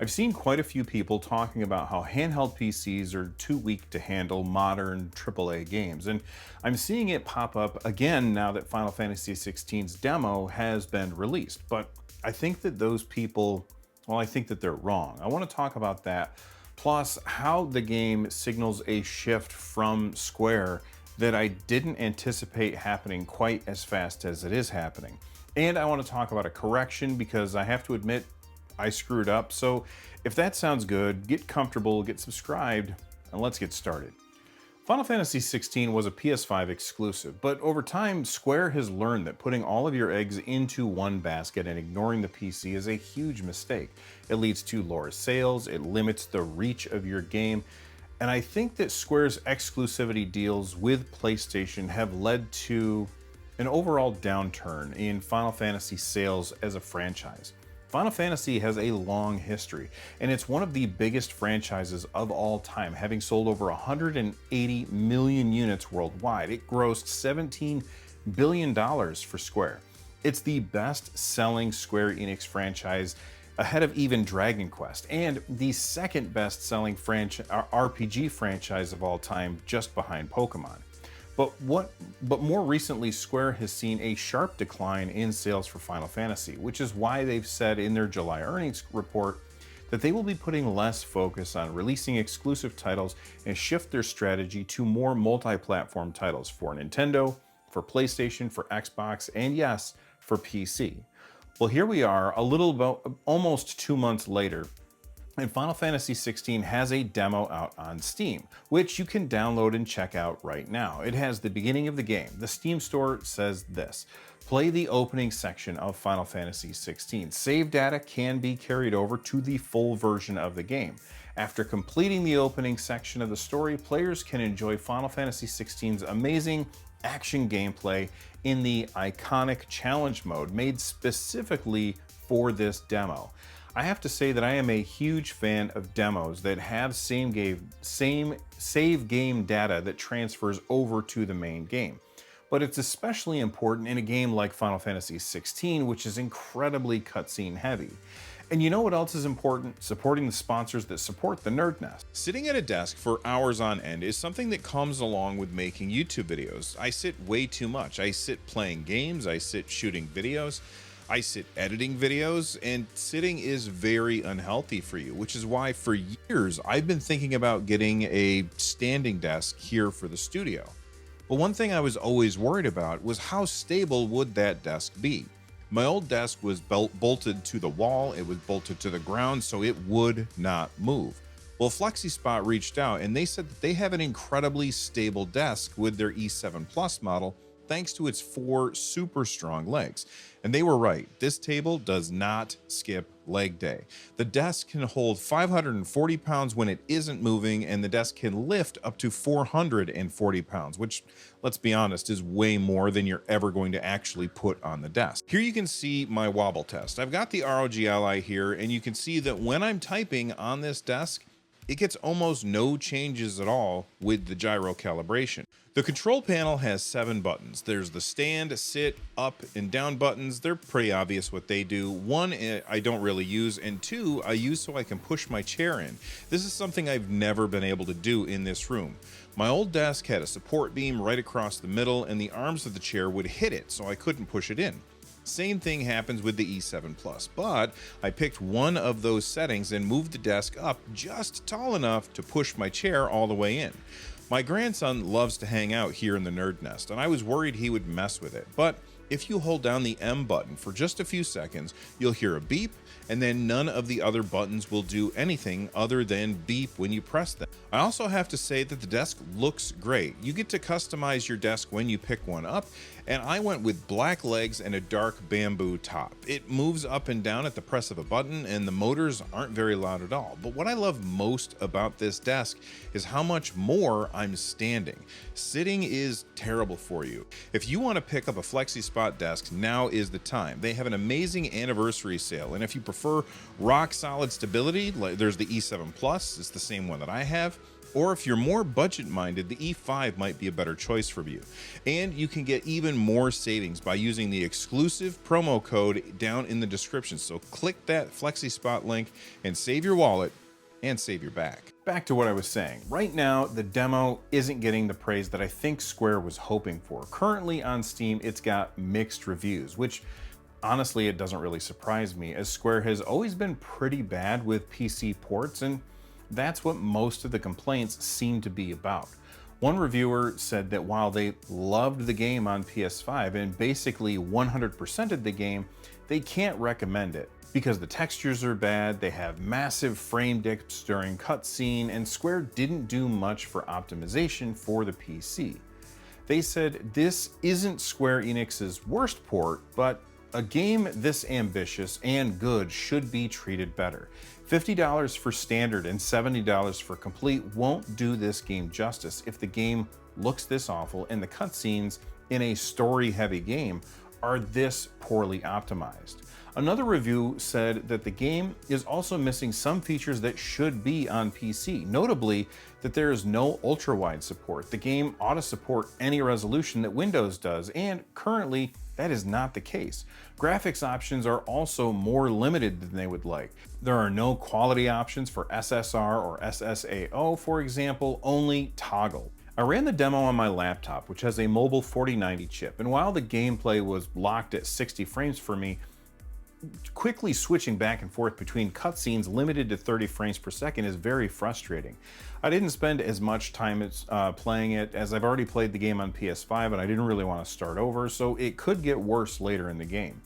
I've seen quite a few people talking about how handheld PCs are too weak to handle modern AAA games, and I'm seeing it pop up again now that Final Fantasy XVI's demo has been released. But I think that those people, well, I think that they're wrong. I want to talk about that, plus how the game signals a shift from Square that I didn't anticipate happening quite as fast as it is happening. And I want to talk about a correction because I have to admit I screwed up. So if that sounds good, get comfortable, get subscribed, and let's get started. Final Fantasy XVI was a PS5 exclusive, but over time, Square has learned that putting all of your eggs into one basket and ignoring the PC is a huge mistake. It leads to lower sales, it limits the reach of your game, and I think that Square's exclusivity deals with PlayStation have led to an overall downturn in Final Fantasy sales as a franchise. Final Fantasy has a long history, and it's one of the biggest franchises of all time, having sold over 180 million units worldwide. It grossed $17 billion for Square. It's the best-selling Square Enix franchise, ahead of even Dragon Quest, and the second best-selling RPG franchise of all time, just behind Pokemon. But more recently, Square has seen a sharp decline in sales for Final Fantasy, which is why they've said in their July earnings report that they will be putting less focus on releasing exclusive titles and shift their strategy to more multi-platform titles for Nintendo, for PlayStation, for Xbox, and yes, for PC. Well, here we are, almost 2 months later, and Final Fantasy XVI has a demo out on Steam, which you can download and check out right now. It has the beginning of the game. The Steam store says this: play the opening section of Final Fantasy XVI. Save data can be carried over to the full version of the game. After completing the opening section of the story, players can enjoy Final Fantasy XVI's amazing action gameplay in the iconic challenge mode made specifically for this demo. I have to say that I am a huge fan of demos that have same save game data that transfers over to the main game. But it's especially important in a game like Final Fantasy XVI, which is incredibly cutscene heavy. And you know what else is important? Supporting the sponsors that support the NerdNest. Sitting at a desk for hours on end is something that comes along with making YouTube videos. I sit way too much. I sit playing games, I sit shooting videos, I sit editing videos, and sitting is very unhealthy for you, which is why for years I've been thinking about getting a standing desk here for the studio. But one thing I was always worried about was how stable would that desk be? My old desk was bolted to the wall, it was bolted to the ground, so it would not move. Well, FlexiSpot reached out and they said that they have an incredibly stable desk with their E7 Plus model, thanks to its 4 super strong legs. And they were right. This table does not skip leg day. The desk can hold 540 pounds when it isn't moving, and the desk can lift up to 440 pounds, which, let's be honest, is way more than you're ever going to actually put on the desk. Here you can see my wobble test. I've got the ROG Ally here, and you can see that when I'm typing on this desk, it gets almost no changes at all with the gyro calibration. The control panel has 7 buttons. There's the stand, sit, up, and down buttons. They're pretty obvious what they do. 1 I don't really use, and 2 I use so I can push my chair in. This is something I've never been able to do in this room. My old desk had a support beam right across the middle, and the arms of the chair would hit it, so I couldn't push it in. Same thing happens with the E7 Plus, but I picked one of those settings and moved the desk up just tall enough to push my chair all the way in. My grandson loves to hang out here in the NerdNest, and I was worried he would mess with it, but if you hold down the M button for just a few seconds, you'll hear a beep, and then none of the other buttons will do anything other than beep when you press them. I also have to say that the desk looks great. You get to customize your desk when you pick one up, and I went with black legs and a dark bamboo top. It moves up and down at the press of a button, and the motors aren't very loud at all. But what I love most about this desk is how much more I'm standing. Sitting is terrible for you. If you want to pick up a FlexiSpot desk, now is the time. They have an amazing anniversary sale, and if you prefer rock solid stability, there's the E7 Plus, it's the same one that I have. Or if you're more budget minded, the E5 might be a better choice for you. And you can get even more savings by using the exclusive promo code down in the description. So click that FlexiSpot link and save your wallet and save your back. Back to what I was saying. Right now, the demo isn't getting the praise that I think Square was hoping for. Currently on Steam, it's got mixed reviews, which honestly, it doesn't really surprise me, as Square has always been pretty bad with PC ports, and that's what most of the complaints seem to be about. One reviewer said that while they loved the game on PS5 and basically 100%ed the game, they can't recommend it because the textures are bad, they have massive frame dips during cutscene, and Square didn't do much for optimization for the PC. They said this isn't Square Enix's worst port, but a game this ambitious and good should be treated better. $50 for standard and $70 for complete won't do this game justice if the game looks this awful and the cutscenes in a story-heavy game are this poorly optimized. Another review said that the game is also missing some features that should be on PC, notably that there is no ultra-wide support. The game ought to support any resolution that Windows does, and currently that is not the case. Graphics options are also more limited than they would like. There are no quality options for SSR or SSAO, for example, only toggle. I ran the demo on my laptop, which has a mobile 4090 chip, and while the gameplay was locked at 60 frames for me, quickly switching back and forth between cutscenes limited to 30 frames per second is very frustrating. I didn't spend as much time playing it as I've already played the game on PS5, and I didn't really want to start over, so it could get worse later in the game.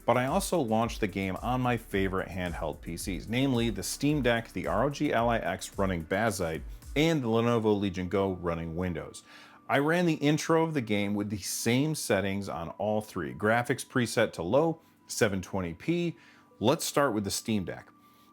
But I also launched the game on my favorite handheld PCs, namely the Steam Deck, the ROG Ally X running Bazzite, and the Lenovo Legion Go running Windows. I ran the intro of the game with the same settings on all three. Graphics preset to low, 720p. Let's start with the Steam Deck.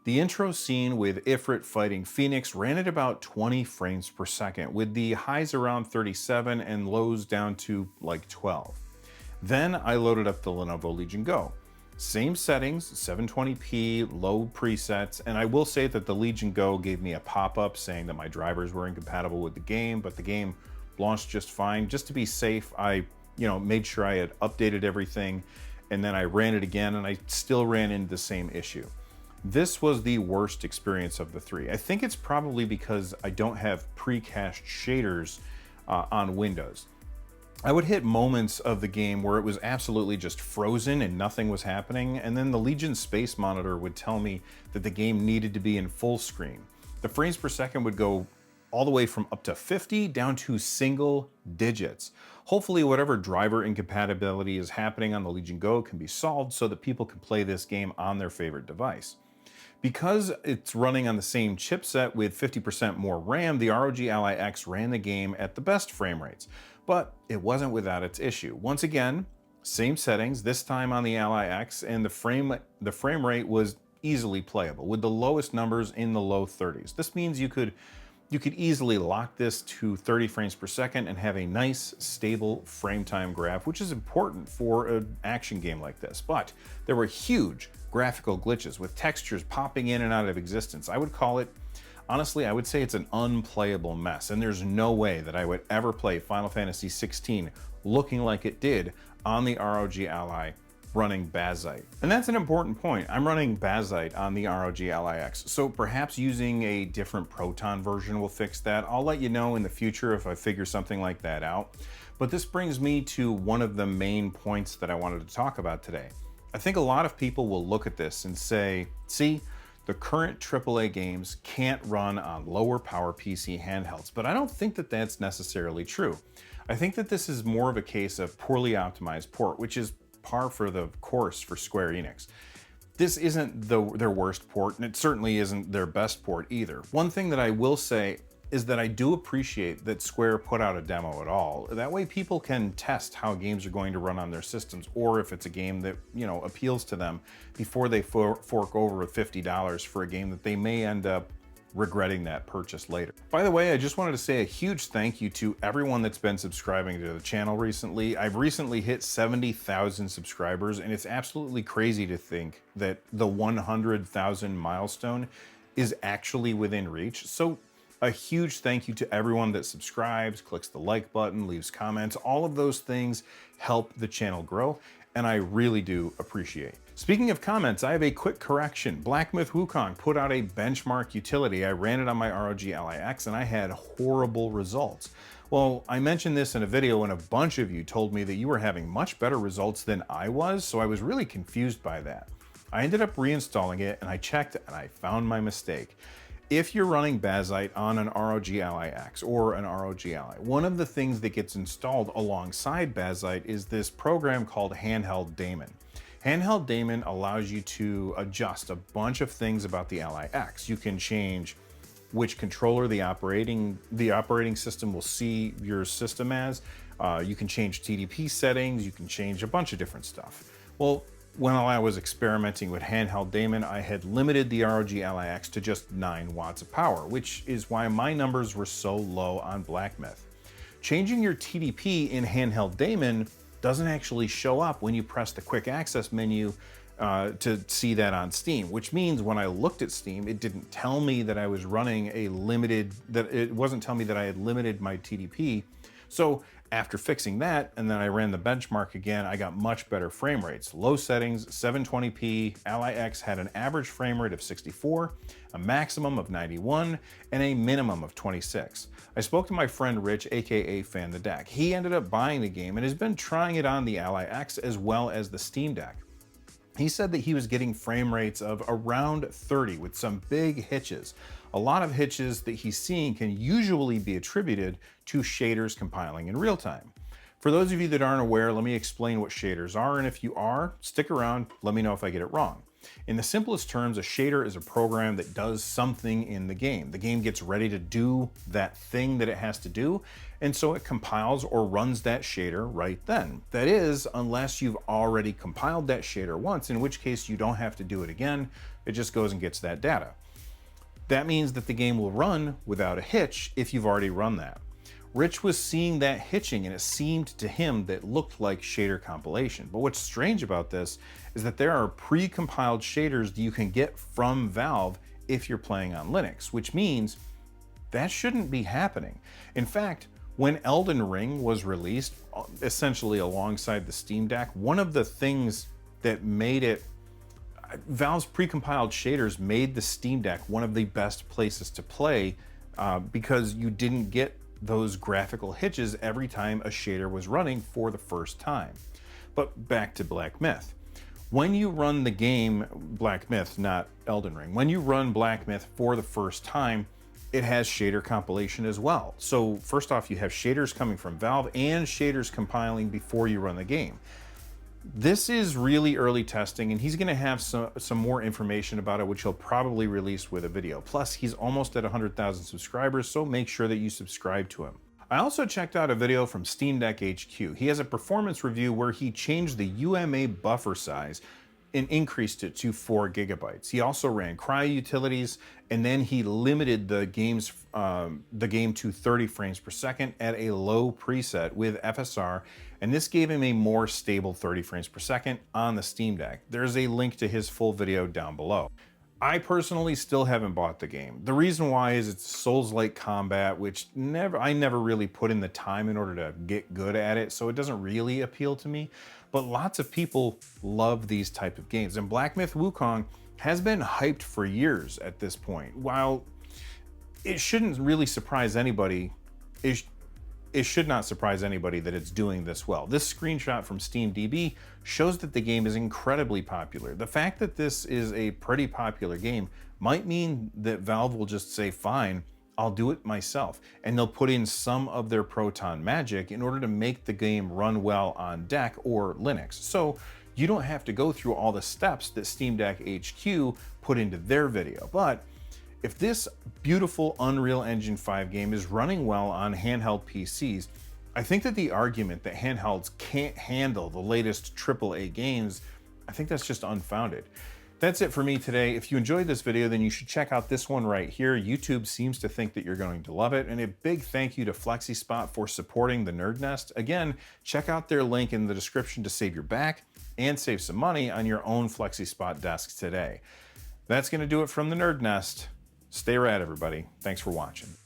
The intro scene with Ifrit fighting Phoenix ran at about 20 frames per second, with the highs around 37 and lows down to like 12. Then I loaded up the Lenovo Legion Go. Same settings, 720p, low presets, and I will say that the Legion Go gave me a pop-up saying that my drivers were incompatible with the game, but the game launched just fine. Just to be safe, I made sure I had updated everything, and then I ran it again, and I still ran into the same issue. This was the worst experience of the three. I think it's probably because I don't have pre-cached shaders on Windows. I would hit moments of the game where it was absolutely just frozen and nothing was happening, and then the Legion Space Monitor would tell me that the game needed to be in full screen. The frames per second would go all the way from up to 50 down to single digits. Hopefully whatever driver incompatibility is happening on the Legion Go can be solved so that people can play this game on their favorite device. Because it's running on the same chipset with 50% more RAM, the ROG Ally X ran the game at the best frame rates, but it wasn't without its issue. Once again, same settings, this time on the Ally X, and the frame rate was easily playable, with the lowest numbers in the low 30s. This means you could easily lock this to 30 frames per second and have a nice, stable frame time graph, which is important for an action game like this. But there were huge graphical glitches with textures popping in and out of existence. Honestly, I would say it's an unplayable mess, and there's no way that I would ever play Final Fantasy XVI looking like it did on the ROG Ally running Bazzite. And that's an important point. I'm running Bazzite on the ROG Ally X, so perhaps using a different Proton version will fix that. I'll let you know in the future if I figure something like that out. But this brings me to one of the main points that I wanted to talk about today. I think a lot of people will look at this and say, see, the current AAA games can't run on lower power PC handhelds, but I don't think that that's necessarily true. I think that this is more of a case of poorly optimized port, which is par for the course for Square Enix. This isn't their worst port, and it certainly isn't their best port either. One thing that I will say is that I do appreciate that Square put out a demo at all. That way people can test how games are going to run on their systems, or if it's a game that, appeals to them before they fork over $50 for a game that they may end up regretting that purchase later. By the way, I just wanted to say a huge thank you to everyone that's been subscribing to the channel recently. I've recently hit 70,000 subscribers, and it's absolutely crazy to think that the 100,000 milestone is actually within reach. So A huge thank you to everyone that subscribes, clicks the like button, leaves comments. All of those things help the channel grow, and I really do appreciate. Speaking of comments, I have a quick correction. Black Myth Wukong put out a benchmark utility. I ran it on my ROG Ally X and I had horrible results. Well, I mentioned this in a video and a bunch of you told me that you were having much better results than I was, so I was really confused by that. I ended up reinstalling it and I checked and I found my mistake. If you're running Bazite on an ROG Ally X or an ROG Ally, one of the things that gets installed alongside Bazite is this program called Handheld Daemon. Handheld Daemon allows you to adjust a bunch of things about the Ally X. You can change which controller the operating system will see your system as. You can change TDP settings. You can change a bunch of different stuff. Well, when I was experimenting with Handheld Daemon, I had limited the ROG Ally X to just 9 watts of power, which is why my numbers were so low on Black Myth. Changing your TDP in Handheld Daemon doesn't actually show up when you press the quick access menu to see that on Steam, which means when I looked at Steam, it didn't tell me that I was running it wasn't telling me that I had limited my TDP. So after fixing that, and then I ran the benchmark again, I got much better frame rates. Low settings, 720p, Ally X had an average frame rate of 64, a maximum of 91, and a minimum of 26. I spoke to my friend Rich, aka Fan the Deck. He ended up buying the game and has been trying it on the Ally X as well as the Steam Deck. He said that he was getting frame rates of around 30 with some big hitches. A lot of hitches that he's seeing can usually be attributed to shaders compiling in real time. For those of you that aren't aware, let me explain what shaders are, and if you are, stick around, let me know if I get it wrong. In the simplest terms, a shader is a program that does something in the game. The game gets ready to do that thing that it has to do, and so it compiles or runs that shader right then. That is, unless you've already compiled that shader once, in which case you don't have to do it again, it just goes and gets that data. That means that the game will run without a hitch if you've already run that. Rich was seeing that hitching and it seemed to him that looked like shader compilation. But what's strange about this is that there are pre-compiled shaders that you can get from Valve if you're playing on Linux, which means that shouldn't be happening. In fact, when Elden Ring was released, essentially alongside the Steam Deck, one of the things that made it Valve's pre-compiled shaders made the Steam Deck one of the best places to play because you didn't get those graphical hitches every time a shader was running for the first time. But back to Black Myth. When you run the game Black Myth, not Elden Ring, when you run Black Myth for the first time, it has shader compilation as well. So first off, you have shaders coming from Valve and shaders compiling before you run the game. This is really early testing, and he's going to have some more information about it, which he'll probably release with a video. Plus, he's almost at 100,000 subscribers, so make sure that you subscribe to him. I also checked out a video from Steam Deck HQ. He has a performance review where he changed the UMA buffer size and increased it to 4 gigabytes. He also ran cryo utilities, and then he limited the game to 30 frames per second at a low preset with FSR, and this gave him a more stable 30 frames per second on the Steam Deck. There's a link to his full video down below. I personally still haven't bought the game. The reason why is it's Souls-like combat, which I never really put in the time in order to get good at it, so it doesn't really appeal to me. But lots of people love these type of games, and Black Myth Wukong has been hyped for years at this point. While it shouldn't really surprise anybody, it should not surprise anybody that it's doing this well. This screenshot from SteamDB shows that the game is incredibly popular. The fact that this is a pretty popular game might mean that Valve will just say, fine, I'll do it myself. And they'll put in some of their Proton magic in order to make the game run well on Deck or Linux. So you don't have to go through all the steps that Steam Deck HQ put into their video. But if this beautiful Unreal Engine 5 game is running well on handheld PCs, I think that the argument that handhelds can't handle the latest AAA games, I think that's just unfounded. That's it for me today. If you enjoyed this video, then you should check out this one right here. YouTube seems to think that you're going to love it. And a big thank you to FlexiSpot for supporting the NerdNest. Again, check out their link in the description to save your back and save some money on your own FlexiSpot desks today. That's going to do it from the NerdNest. Stay rad, everybody. Thanks for watching.